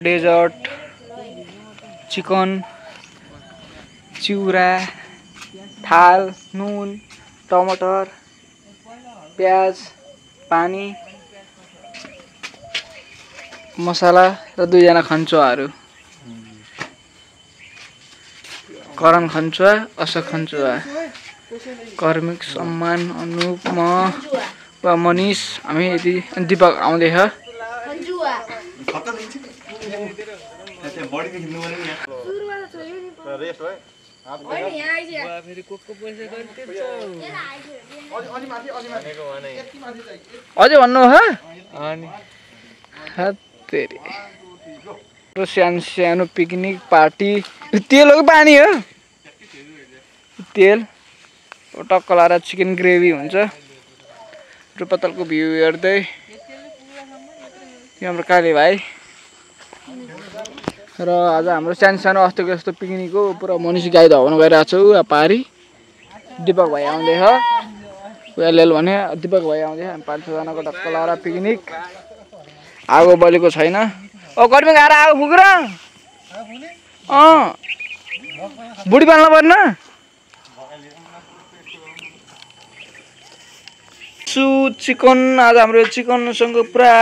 desert chicken चिउरा थाल नुन टमाटर प्याज पानी मसाला र दुईजना खन्चुवाहरू करण खन्चुवा अशोक खन्चुवा कर्मिक सम्मान अनुप म वा मनिष हामी यति दीपक आउँदैछ अझै भन्नु हो सानो सानो पिकनिक पार्टी तेल हो कि पानी हो तेल टक्क लाएर चिकन ग्रेभी हुन्छ रुपतलको भ्यू हेर्दै हाम्रो काले भाइ र आज हाम्रो सानो सानो अस्तिको जस्तो पिकनिक हो पुरा मनिष गाई धवाउन गइरहेको छु पारी दीपक भाइ आउँदैछ उयालेल भने दीपक भाइ आउँदैछ हामी 5-6 जनाको टक्क लाएर पिकनिक आगो बलेको छैन ओ कर्मी गाएर आगो फुकेर बुढी बाल्नु पर्न चिकन आज हाम्रो चिकनसँग पुरा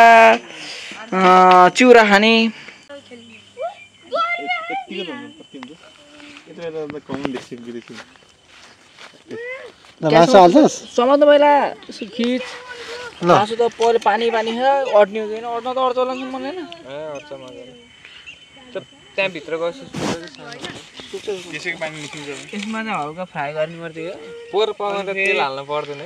चिउरा खाने समात्नु पहिला खिच मासु त पहिले पानी पानी छ अट्ने हुँदैन अट्न त अड्छ होला मन्दैन त्यहाँभित्र त्यसैको पानी निस्किन्छ यसमा चाहिँ हल्का फ्राई गर्नु पर्थ्यो पोहोर पकाउँदा तेल हाल्नु पर्दैन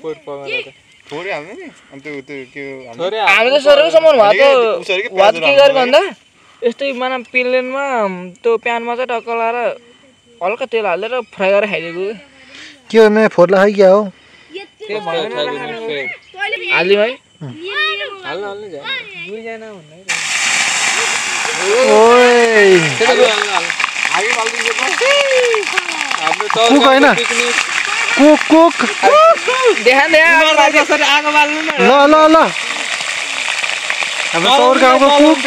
पोहोर पकाउँदा त थोरै हाल्नु नि अनि त्यो के हामी त सरको सामान भयो त वात के गरे भन्दा यस्तै माना प्लेनमा त्यो प्यानमा चाहिँ टक्क लाएर हल्का तेल हालेर फ्राई गरेर खाइदिएको के हो नयाँ फोर्ला खाइ क्या हो हाल्दिउँ है कुक होइन कुक कुक देखा ल ल ल हाम्रो सौर गाउँको कुक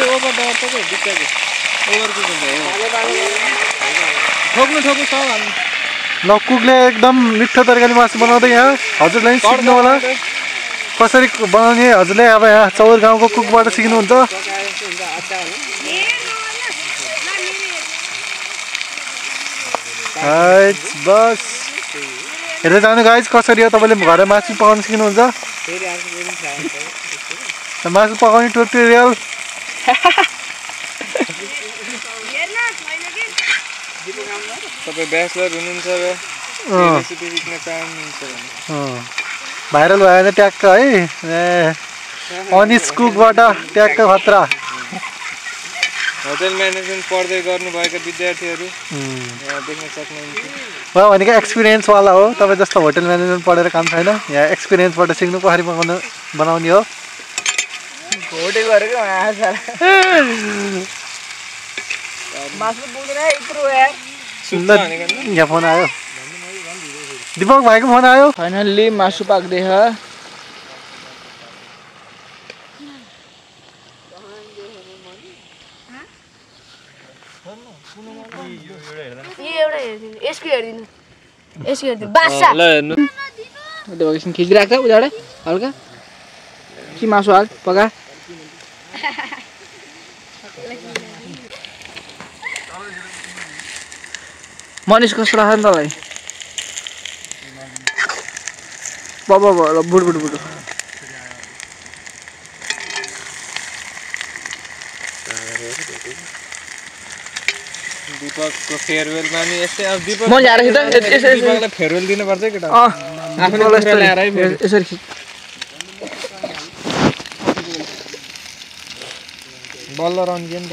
ल कुकले एकदम मिठो तरिकाले मासु बनाउँदै यहाँ हजुरलाई सिक्नु होला कसरी बनाउने हजुरले अब यहाँ चौर गाउँको कुकबाट सिक्नुहुन्छ बस हेर्दै जानु गाइज कसरी हो तपाईँले घरमा मासु पकाउनु सिक्नुहुन्छ मासु पकाउने ट्युटोरियल तपाईँ ब्याचलर हुनुहुन्छ रेसिपी सिक्न चाहनुहुन्छ भाइरल भयो भने ट्याक्क है अनिस कुकबाट ट्याक्क खतरा होटल म्यानेजमेन्ट पढ्दै गर्नुभएका विद्यार्थीहरू देख्न सक्नुहुन्छ उहाँ भनेको एक्सपिरियन्सवाला हो तपाईँ जस्तो होटल म्यानेजमेन्ट पढेर काम छैन यहाँ एक्सपिरियन्सबाट सिक्नु कसरी पकाउनु बनाउने हो घोटे गरेको मासु बोल्दैन यत्रो यहाँ फोन आयो दीपक भाइको फोन आयो फाइनल्ली मासु पाक्दैछ खिचिरहेको छ उजाडे हल्का कि मासु हाल पका मनिष कस्तो लाग्छ नि तँलाई बाबा ल बुढ बुढ बुढ दीपकको फेयरवेलमा नि यस्तै अब दीपक म ल्याएर खिच दीपकलाई फेयरवेल दिनुपर्छ केटा आफूले ल्याएर यसरी खिच बल्ल रन्जिन त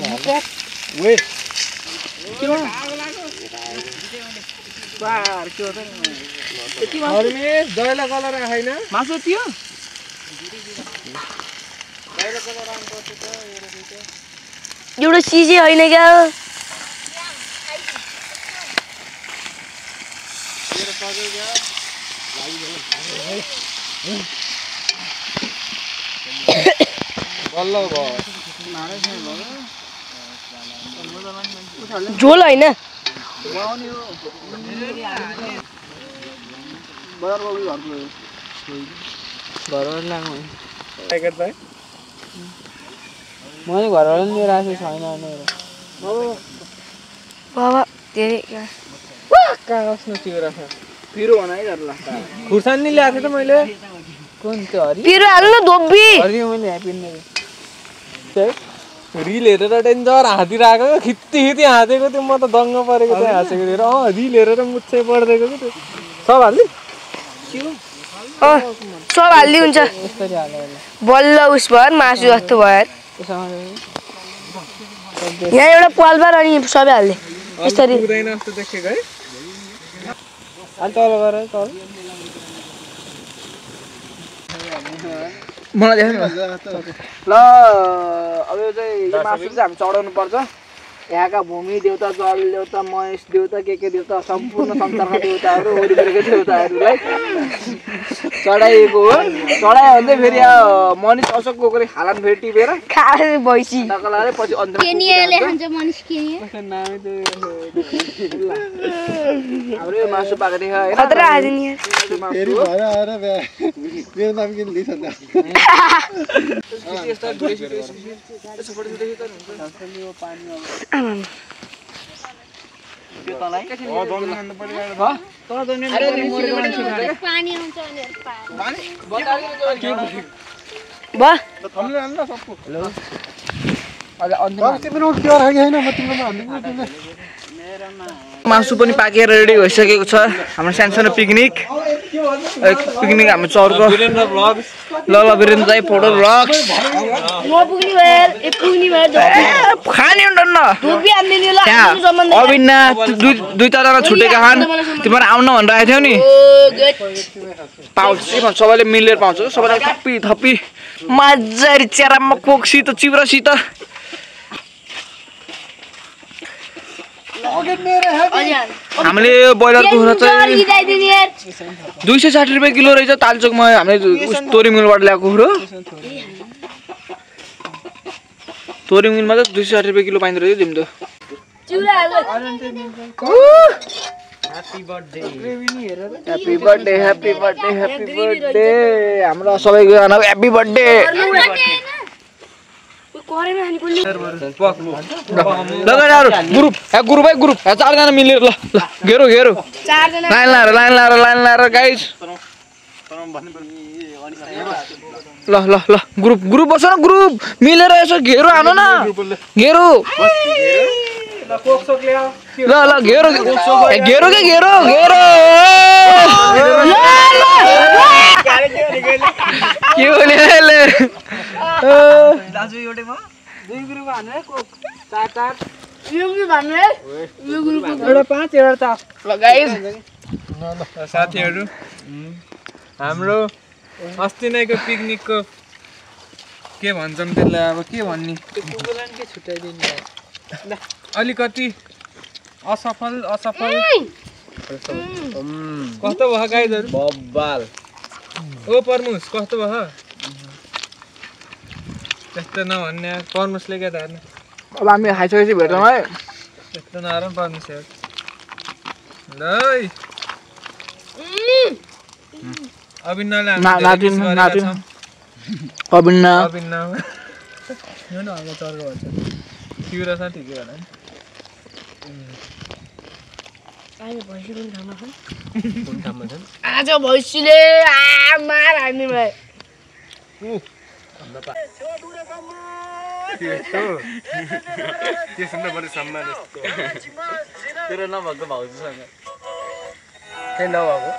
वेट के हो बार के हो त यति मासु दैलो कलर हैन मासु थियो दैलो कलर आउनु पर्छ त एउटा सिजे हैन क्या बल्ल भयो झोल होइन मैले घरबाट लिएर आएको छैन बाबा धेरै कागज नचिएर पिरो बनाइ गर्ला खुर्सानी ल्याएको थिएँ त मैले कुन त्यो हरि पिरो हाल्नु न धोबी हरि मैले यहाँ पिन्ने रिल हेरेर डेन्जर हाँसिरहेको खित्ती हाँसेको त्यो म त दङ्ग परेको त्यहाँ हाँसेको थिएँ रिल हेरेर मुच्छै पढ्दिएको कि त्यो सब हाल्ने सब हाल्दी हुन्छ यसरी हाल्यो बल्ल उस भयो मासु जस्तो भयो यहाँ एउटा पालबार अनि सबै हाल्दे यसरी पुग्दैन जस्तो देखेको है अनि तल गएर तल मलाई देख्नु ल अब यो चाहिँ यो मासु चाहिँ हामी चढाउनु पर्छ यहाँका भूमि देउता जल देउता महेश देउता के देउता सम्पूर्ण संसारका देउताहरू वरिपरिका देउताहरूलाई चढाइएको हो चढायो भने फेरि मनिष अशोक गोकले खालान फेरि टिपेर खाएर भैँसी नकलाले पछि अन्त हाम्रो यो मासु पाएको देख होइन खतरा हाल्दिन यार मेरो नाम किन लिइसक्छ मासु पनि पाकेर रेडी भइसकेको छ हाम्रो सानो पिकनिक हाम्रो चौरको ल वीरेन्द्र दाइ फोटो भ्लग्स खाने हुँदैन अविन्ना दुई तला छुटेका खान् तिमीहरू आउन भनेर आएको थियौ नि पाउँछ सबैले मिलेर पाउँछ सबैलाई थप्पी थप्पी मजाले चेरामा कोकसित चिउरासित हामीले ब्रोइलर कुखुरा चाहिँ 260 रुपियाँ किलो रहेछ तालचोकमा हामीले तोरी मिलबाट ल्याएको कुखुरा तोरी मिलमा चाहिँ 260 रुपियाँ किलो पाइँदो रहेछ तिम्रो happy birthday happy birthday happy birthday हाम्रो सबैको ह्याप्पी बर्थडे ग्रुप चारजना मिलेर ल घेरो लाइन लाएर गाइस ल ग्रुप बस न ग्रुप मिलेर यसो घेरो हानु न घेरो ल घेरो के बोले दाजु एउटैमा दुई ग्रुप हान्नु है कोक चार यो ग्रुप हान्नु है यो ग्रुप एउटा 5 एउटा 4 ल गाइस साथीहरु हाम्रो अस्ति नैको पिकनिकको के भन्छन् त्यसलाई अब के भन्नी कुकुरलाई के छुटाइदिनु ल अलिकति असफल कस्तो भयो गाइजहरु बब्बाल ओ परमुस कस्तो भयो त्यस्तो नभन्ने परमुसले के धार्ने अब हामी खाइसकेपछि भेटौँ है त्यस्तो नराम्रो परमुस ल अविन्नाले हामी अविन्ना यो न हाम्रो चर्को भन्छ तिम्रो छ ठिकै होला नि आज भैँसीले मार हान्ने भयो तेरो नभएको भाउजूसँग नभएको